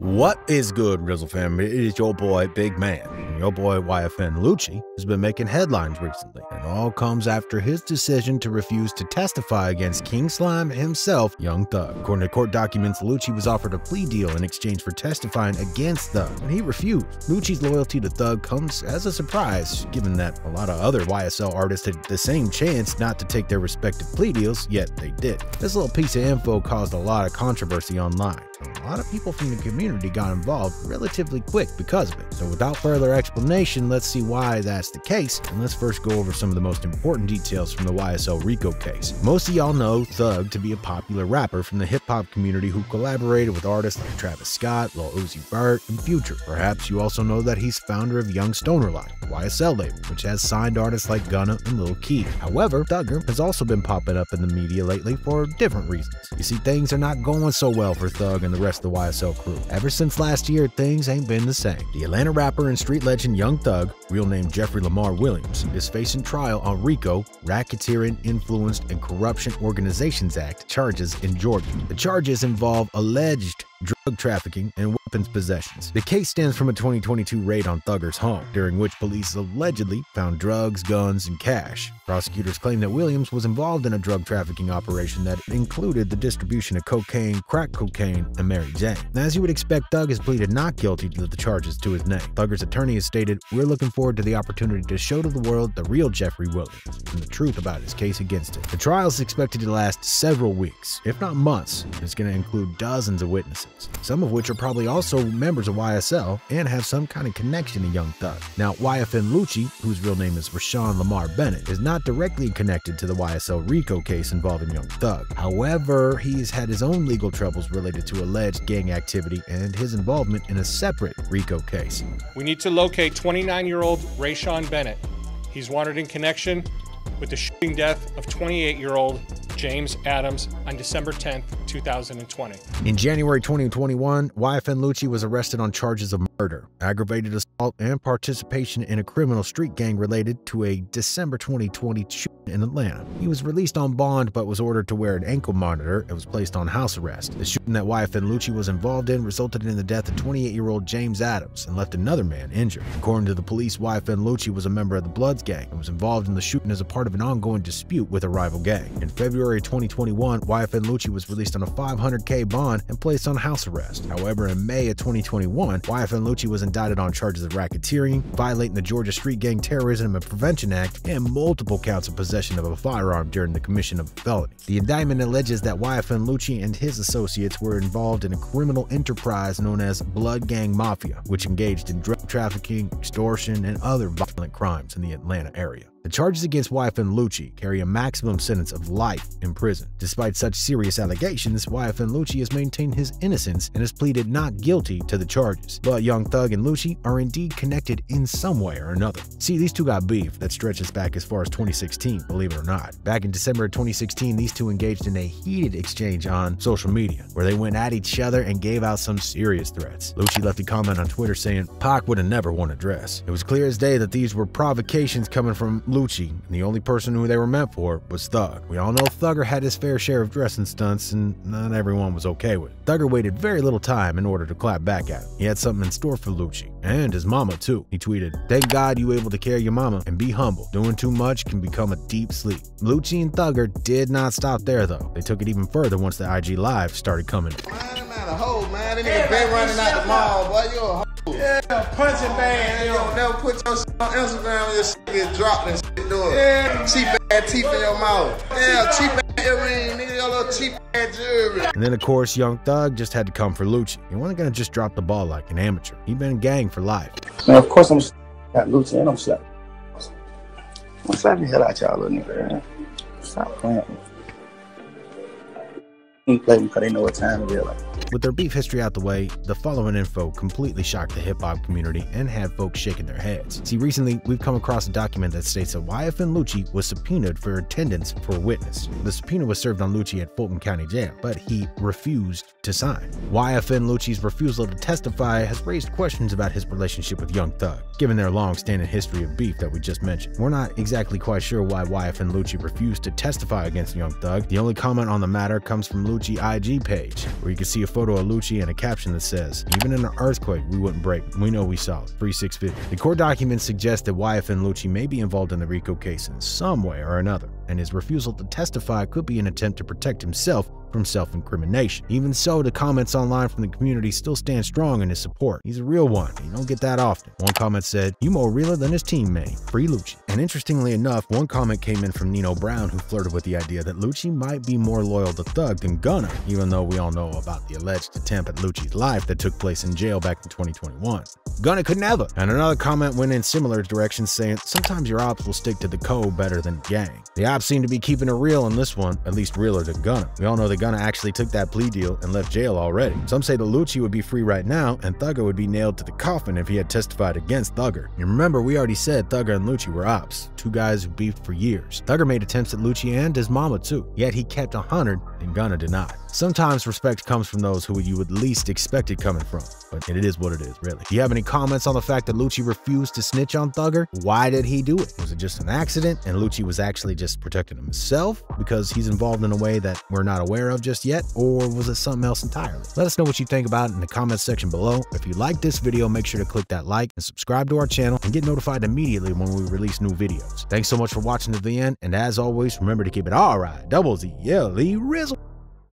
What is good, RIZZLE family? It is your boy, Big Man. And your boy, YFN Lucci, has been making headlines recently. And all comes after his decision to refuse to testify against King Slime himself, Young Thug. According to court documents, Lucci was offered a plea deal in exchange for testifying against Thug, and he refused. Lucci's loyalty to Thug comes as a surprise, given that a lot of other YSL artists had the same chance not to take their respective plea deals, yet they did. This little piece of info caused a lot of controversy online. A lot of people from the community got involved relatively quick because of it. So without further explanation, let's see why that's the case, and let's first go over some of the most important details from the YSL RICO case. Most of y'all know Thug to be a popular rapper from the hip-hop community who collaborated with artists like Travis Scott, Lil Uzi Vert, and Future. Perhaps you also know that he's founder of Young Stoner Line, YSL label, which has signed artists like Gunna and Lil Key. However, Thugger has also been popping up in the media lately for different reasons. You see, things are not going so well for Thug and the rest of the YSL crew. Ever since last year, things ain't been the same. The Atlanta rapper and street legend Young Thug, real name Jeffrey Lamar Williams, is facing trial on RICO, Racketeering, Influenced, and Corruption Organizations Act charges in Georgia. The charges involve alleged drug trafficking and weapons possessions. The case stems from a 2022 raid on Thugger's home, during which police allegedly found drugs, guns, and cash. Prosecutors claim that Williams was involved in a drug trafficking operation that included the distribution of cocaine, crack cocaine, and Mary Jane. Now, as you would expect, Thug has pleaded not guilty to the charges to his name. Thugger's attorney has stated, "We're looking forward to the opportunity to show to the world the real Jeffrey Williams and the truth about his case against him." The trial is expected to last several weeks, if not months. It's going to include dozens of witnesses, some of which are probably also members of YSL and have some kind of connection to Young Thug. Now, YFN Lucci, whose real name is Rashawn Lamar Bennett, is not directly connected to the YSL RICO case involving Young Thug. However, he's had his own legal troubles related to alleged gang activity and his involvement in a separate RICO case. We need to locate 29-year-old Rashawn Bennett. He's wanted in connection with the shooting death of 28-year-old James Adams on December 10th, 2020. In January 2021, YFN Lucci was arrested on charges of murder, aggravated assault, and participation in a criminal street gang related to a December 2020 shooting in Atlanta. He was released on bond but was ordered to wear an ankle monitor and was placed on house arrest. The shooting that YFN Lucci was involved in resulted in the death of 28-year-old James Adams and left another man injured. According to the police, YFN Lucci was a member of the Bloods gang and was involved in the shooting as a part of an ongoing dispute with a rival gang. In February 2021, YFN Lucci was released on a $500K bond and placed on house arrest. However, in May of 2021, YFN Lucci was indicted on charges of racketeering, violating the Georgia Street Gang Terrorism and Prevention Act, and multiple counts of possession of a firearm during the commission of a felony. The indictment alleges that YFN Lucci and his associates were involved in a criminal enterprise known as Blood Gang Mafia, which engaged in drug trafficking, extortion, and other violent crimes in the Atlanta area. The charges against YFN Lucci carry a maximum sentence of life in prison. Despite such serious allegations, YFN Lucci has maintained his innocence and has pleaded not guilty to the charges. But Young Thug and Lucci are indeed connected in some way or another. See, these two got beef that stretches back as far as 2016, believe it or not. Back in December of 2016, these two engaged in a heated exchange on social media, where they went at each other and gave out some serious threats. Lucci left a comment on Twitter saying, "Pac would have never worn a dress." It was clear as day that these were provocations coming from Lucci, and the only person who they were meant for was Thug. We all know Thugger had his fair share of dressing stunts, and not everyone was okay with it. Thugger waited very little time in order to clap back at him. He had something in store for Lucci, and his mama too. He tweeted, "Thank God you able to carry your mama and be humble. Doing too much can become a deep sleep." Lucci and Thugger did not stop there though. They took it even further once the IG Live started coming in. Man, a hoe, man. They nigga been running out the mall, boy. You a hoe. Yeah, punching man. You don't never put your shit on Instagram and your shit get dropped and shit do it. Yeah. Cheap ass teeth in your mouth. Yeah, cheap ass earring, nigga, your little cheap ass jewelry. And then of course, Young Thug just had to come for Lucci. He wasn't gonna just drop the ball like an amateur. He been gang for life. Man, of course I'm got Lucci and I'm slapping. I'm slapping the hell out y'all little nigga, man. Stop playing with me. He play them because they know what time it is. With their beef history out the way, the following info completely shocked the hip-hop community and had folks shaking their heads. See, recently, we've come across a document that states that YFN Lucci was subpoenaed for attendance for a witness. The subpoena was served on Lucci at Fulton County Jail, but he refused to sign. YFN Lucci's refusal to testify has raised questions about his relationship with Young Thug. Given their long-standing history of beef that we just mentioned, we're not exactly quite sure why YFN Lucci refused to testify against Young Thug. The only comment on the matter comes from Lucci Lucci IG page, where you can see a photo of Lucci and a caption that says, "Even in an earthquake, we wouldn't break. We know we solid. Free 650. The court documents suggest that YFN Lucci may be involved in the RICO case in some way or another, and his refusal to testify could be an attempt to protect himself from self-incrimination. Even so, the comments online from the community still stand strong in his support. He's a real one. You don't get that often. One comment said, "You more realer than his teammate. Free Lucci." And interestingly enough, one comment came in from Nino Brown, who flirted with the idea that Lucci might be more loyal to Thug than Gunna, even though we all know about the alleged attempt at Lucci's life that took place in jail back in 2021. Gunna could never. And another comment went in similar directions, saying, "Sometimes your ops will stick to the code better than the gang." The ops seem to be keeping it real in this one, at least realer than Gunna. We all know that Gunna actually took that plea deal and left jail already. Some say that Lucci would be free right now, and Thugger would be nailed to the coffin if he had testified against Thugger. And remember, we already said Thugger and Lucci were ops, two guys who beefed for years. Thugger made attempts at Lucci and his mama too, yet he kept 100 and Gunna did not. Sometimes respect comes from those who you would least expect it coming from, but it is what it is, really. Do you have any comments on the fact that Lucci refused to snitch on Thugger? Why did he do it? Was it just an accident and Lucci was actually just protecting himself because he's involved in a way that we're not aware of just yet? Or was it something else entirely? Let us know what you think about it in the comments section below. If you like this video, make sure to click that like and subscribe to our channel and get notified immediately when we release new videos. Thanks so much for watching to the end, and as always, remember to keep it RIZZLE RIZZLE.